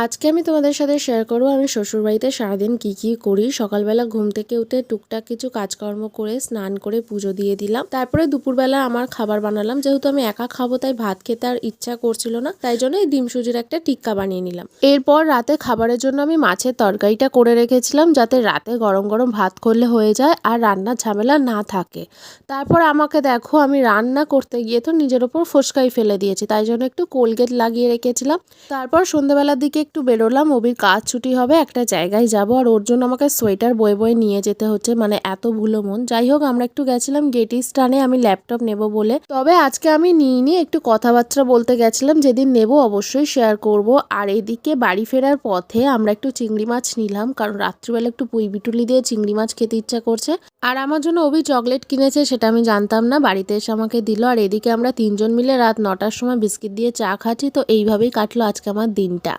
আজকে আমি তোমাদের সাথে শেয়ার করব আমি শ্বশুরবাড়িতে সারাদিন কি করি। সকালবেলা ঘুম থেকে উঠে টুকটাক কিছু কাজকর্ম করে স্নান করে পুজো দিয়ে দিলাম। তারপরে দুপুরবেলা আমার খাবার বানালাম। যেহেতু আমি একা খাবো তাই ভাত খেতে আর ইচ্ছা করছিল না, তাই জন্য এই ডিম সুজির একটা টিক্কা বানিয়ে নিলাম। এরপর রাতে খাবারের জন্য আমি মাছের তরকারিটা করে রেখেছিলাম, যাতে রাতে গরম গরম ভাত করলে হয়ে যায় আর রান্নার ঝামেলা না থাকে। তারপর আমাকে দেখো, আমি রান্না করতে গিয়ে তো নিজের ওপর ফোসকাই ফেলে দিয়েছি, তাই জন্য একটু কোলগেট লাগিয়ে রেখেছিলাম। তারপর সন্ধ্যাবেলার দিকে একটু বেরোলাম, অবির কাজ ছুটি হবে, একটা জায়গায় যাব, আর ওর জন্য আমাকে সোয়েটার বয়ে বয়ে নিয়ে যেতে হচ্ছে, মানে এত ভুলো মন। যাই হোক, আমরা একটু গেছিলাম গেটিস্টানে, আমি ল্যাপটপ নেব বলে। তবে আজকে আমি নিইনি, একটু কথাবার্তা বলতে গেছিলাম, যেদিন নেব অবশ্যই শেয়ার করব। আর এদিকে বাড়ি ফেরার পথে আমরা একটু চিংড়ি মাছ নিলাম, কারণ রাত্রিবেলা একটু পুঁই বিটুলি দিয়ে চিংড়ি মাছ খেতে ইচ্ছা করছে। আর আমার জন্য অভি চকলেট কিনেছে, সেটা আমি জানতাম না, বাড়িতে এসে আমাকে দিল। আর এদিকে আমরা তিনজন মিলে রাত 9টার সময় বিস্কিট দিয়ে চা খাচ্ছি। তো এইভাবেই কাটলো আজকে আমার দিনটা।